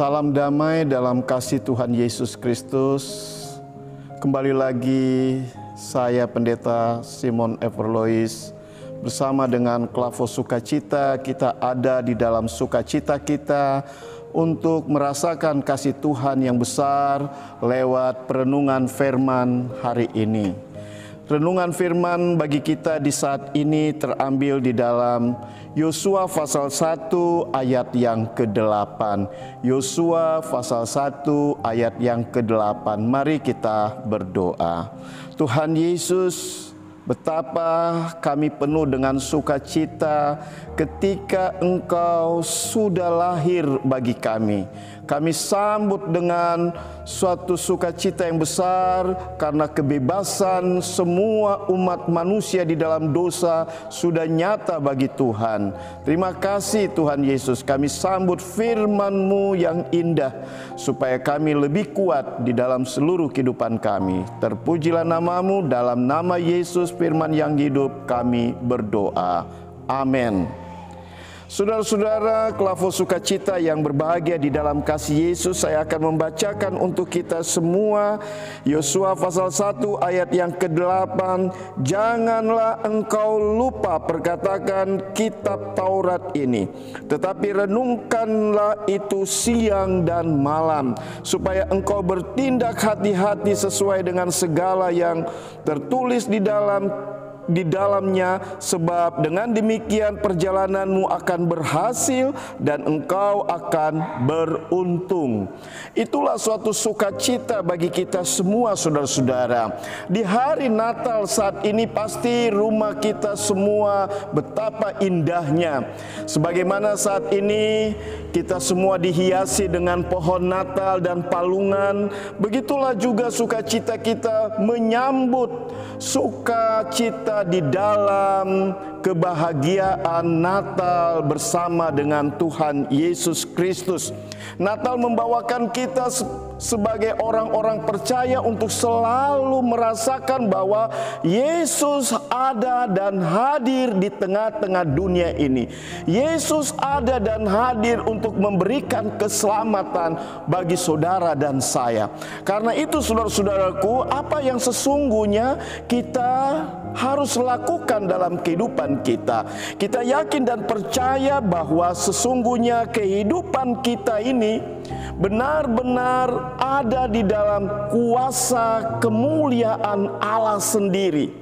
Salam damai dalam kasih Tuhan Yesus Kristus. Kembali lagi saya Pendeta Simon Everlois bersama dengan Klavo Sukacita. Kita ada di dalam sukacita kita untuk merasakan kasih Tuhan yang besar lewat perenungan firman hari ini. Renungan firman bagi kita di saat ini terambil di dalam Yosua pasal 1 ayat yang ke-8. Yosua pasal 1 ayat yang ke-8. Mari kita berdoa. Tuhan Yesus, betapa kami penuh dengan sukacita ketika Engkau sudah lahir bagi kami. Kami sambut dengan suatu sukacita yang besar karena kebebasan semua umat manusia di dalam dosa sudah nyata bagi Tuhan. Terima kasih Tuhan Yesus, kami sambut firman-Mu yang indah supaya kami lebih kuat di dalam seluruh kehidupan kami. Terpujilah nama-Mu, dalam nama Yesus firman yang hidup kami berdoa. Amin. Saudara-saudara, Klavo Sukacita yang berbahagia di dalam kasih Yesus, saya akan membacakan untuk kita semua Yosua pasal 1 ayat yang ke-8. Janganlah engkau lupa perkatakan kitab Taurat ini, tetapi renungkanlah itu siang dan malam, supaya engkau bertindak hati-hati sesuai dengan segala yang tertulis di dalamnya, sebab dengan demikian perjalananmu akan berhasil dan engkau akan beruntung. Itulah suatu sukacita bagi kita semua, saudara-saudara. Di hari Natal saat ini pasti rumah kita semua betapa indahnya. Sebagaimana saat ini kita semua dihiasi dengan pohon Natal dan palungan, begitulah juga sukacita kita menyambut sukacita di dalam kebahagiaan Natal bersama dengan Tuhan Yesus Kristus. Natal membawakan kita sebagai orang-orang percaya untuk selalu merasakan bahwa Yesus ada dan hadir di tengah-tengah dunia ini. Yesus ada dan hadir untuk memberikan keselamatan bagi saudara dan saya. Karena itu saudara-saudaraku, apa yang sesungguhnya kita harus lakukan dalam kehidupan kita. Kita yakin dan percaya bahwa sesungguhnya kehidupan kita ini benar-benar ada di dalam kuasa kemuliaan Allah sendiri.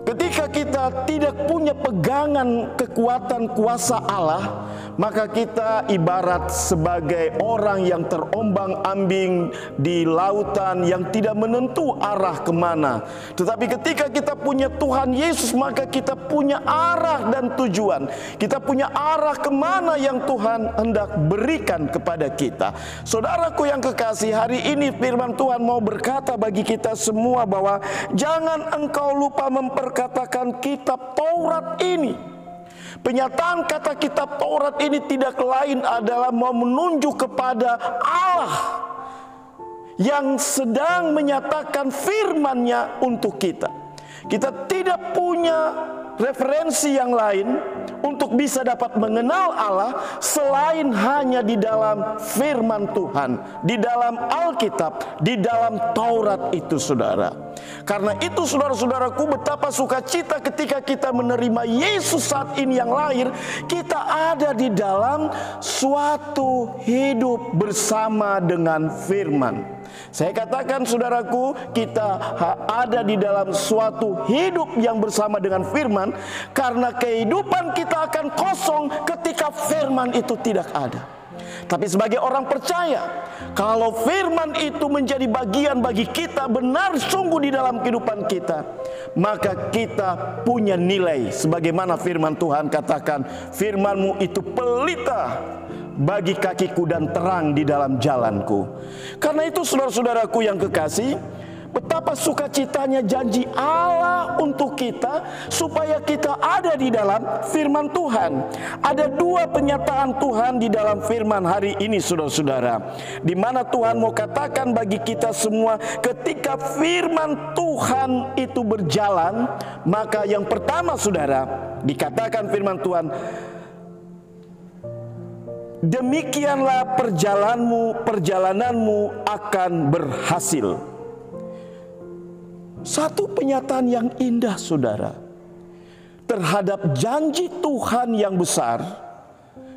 Ketika kita tidak punya pegangan kekuatan kuasa Allah, maka kita ibarat sebagai orang yang terombang-ambing di lautan yang tidak menentu arah kemana. Tetapi ketika kita punya Tuhan Yesus, maka kita punya arah dan tujuan. Kita punya arah kemana yang Tuhan hendak berikan kepada kita. Saudaraku yang kekasih, hari ini firman Tuhan mau berkata bagi kita semua bahwa jangan engkau lupa memperkatakan kitab Taurat ini. Penyataan kata kitab Taurat ini tidak lain adalah mau menunjuk kepada Allah yang sedang menyatakan firman-Nya untuk kita. Kita tidak punya referensi yang lain untuk bisa dapat mengenal Allah selain hanya di dalam firman Tuhan, di dalam Alkitab, di dalam Taurat itu, saudara. Karena itu saudara-saudaraku, betapa sukacita ketika kita menerima Yesus saat ini yang lahir. Kita ada di dalam suatu hidup bersama dengan firman. Saya katakan saudaraku, kita ada di dalam suatu hidup yang bersama dengan firman, karena kehidupan kita akan kosong ketika firman itu tidak ada. Tapi sebagai orang percaya, kalau firman itu menjadi bagian bagi kita, benar sungguh di dalam kehidupan kita, maka kita punya nilai. Sebagaimana firman Tuhan katakan, firman-Mu itu pelita bagi kakiku dan terang di dalam jalanku. Karena itu saudara-saudaraku yang kekasih, betapa sukacitanya janji Allah untuk kita supaya kita ada di dalam firman Tuhan. Ada dua penyataan Tuhan di dalam firman hari ini, saudara-saudara, di mana Tuhan mau katakan bagi kita semua, ketika firman Tuhan itu berjalan, maka yang pertama, saudara, dikatakan firman Tuhan, demikianlah perjalananmu akan berhasil. Satu penyataan yang indah, saudara, terhadap janji Tuhan yang besar,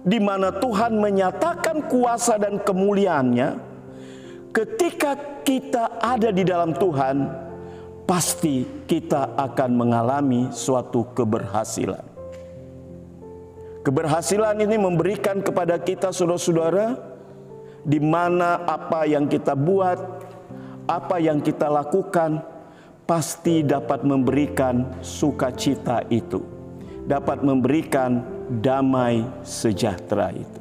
di mana Tuhan menyatakan kuasa dan kemuliaannya. Ketika kita ada di dalam Tuhan, pasti kita akan mengalami suatu keberhasilan. Keberhasilan ini memberikan kepada kita, saudara-saudara, di mana apa yang kita buat, apa yang kita lakukan, pasti dapat memberikan sukacita itu, dapat memberikan damai sejahtera itu.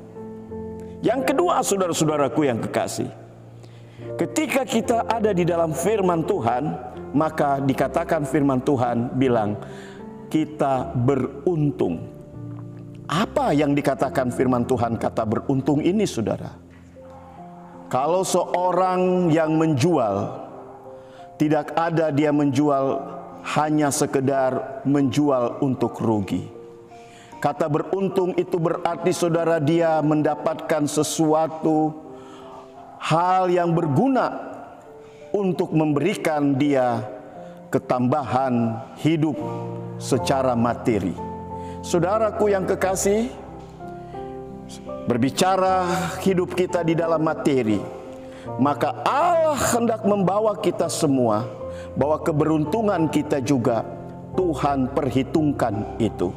Yang kedua, saudara-saudaraku yang kekasih, ketika kita ada di dalam firman Tuhan, maka dikatakan firman Tuhan bilang kita beruntung. Apa yang dikatakan firman Tuhan kata beruntung ini, saudara? Kalau seorang yang menjual, tidak ada dia menjual hanya sekedar menjual untuk rugi. Kata beruntung itu berarti, saudara, dia mendapatkan sesuatu hal yang berguna untuk memberikan dia ketambahan hidup secara materi. Saudaraku yang kekasih, berbicara hidup kita di dalam materi, maka Allah hendak membawa kita semua, bahwa keberuntungan kita juga Tuhan perhitungkan itu.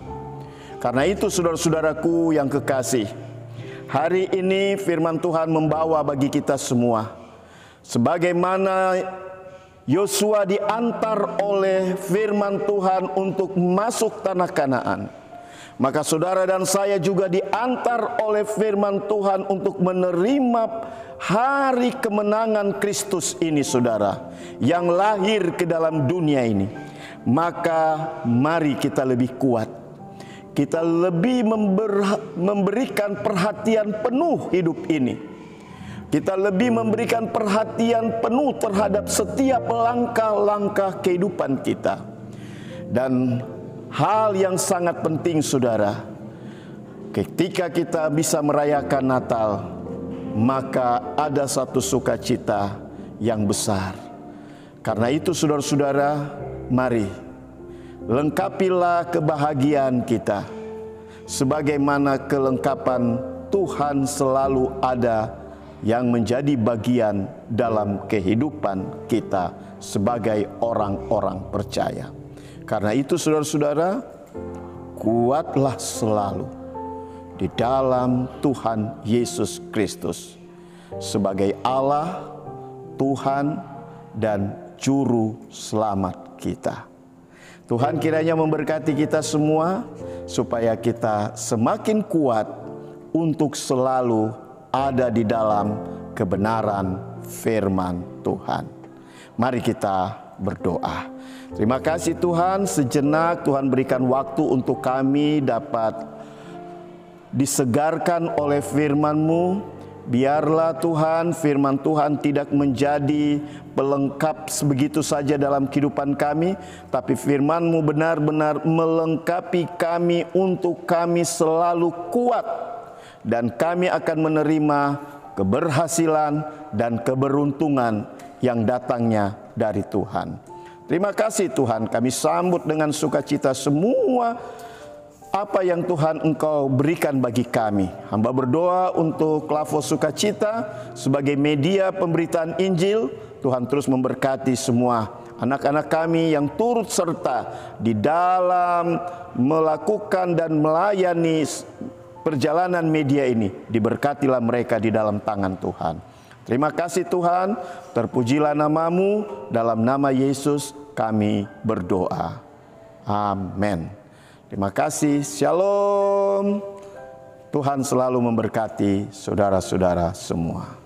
Karena itu, saudara-saudaraku yang kekasih, hari ini firman Tuhan membawa bagi kita semua, sebagaimana Yosua diantar oleh firman Tuhan untuk masuk tanah Kanaan, maka saudara dan saya juga diantar oleh firman Tuhan untuk menerima hari kemenangan Kristus ini, saudara, yang lahir ke dalam dunia ini. Maka mari kita lebih kuat, kita lebih memberikan perhatian penuh hidup ini. Kita lebih memberikan perhatian penuh terhadap setiap langkah-langkah kehidupan kita. Dan hal yang sangat penting, saudara, ketika kita bisa merayakan Natal, maka ada satu sukacita yang besar. Karena itu, saudara-saudara, mari lengkapilah kebahagiaan kita, sebagaimana kelengkapan Tuhan selalu ada yang menjadi bagian dalam kehidupan kita sebagai orang-orang percaya. Karena itu, saudara-saudara, kuatlah selalu di dalam Tuhan Yesus Kristus sebagai Allah, Tuhan, dan Juru Selamat kita. Tuhan kiranya memberkati kita semua, supaya kita semakin kuat untuk selalu ada di dalam kebenaran firman Tuhan. Mari kita berdoa. Terima kasih Tuhan, sejenak Tuhan berikan waktu untuk kami dapat disegarkan oleh firman-Mu. Biarlah Tuhan, firman Tuhan tidak menjadi pelengkap begitu saja dalam kehidupan kami, tapi firman-Mu benar-benar melengkapi kami untuk kami selalu kuat, dan kami akan menerima keberhasilan dan keberuntungan yang datangnya dari Tuhan. Terima kasih Tuhan, kami sambut dengan sukacita semua apa yang Tuhan Engkau berikan bagi kami. Hamba berdoa untuk Klavo Sukacita sebagai media pemberitaan Injil. Tuhan terus memberkati semua anak-anak kami yang turut serta di dalam melakukan dan melayani perjalanan media ini. Diberkatilah mereka di dalam tangan Tuhan. Terima kasih Tuhan, terpujilah nama-Mu. Dalam nama Yesus kami berdoa. Amin. Terima kasih, shalom. Tuhan selalu memberkati saudara-saudara semua.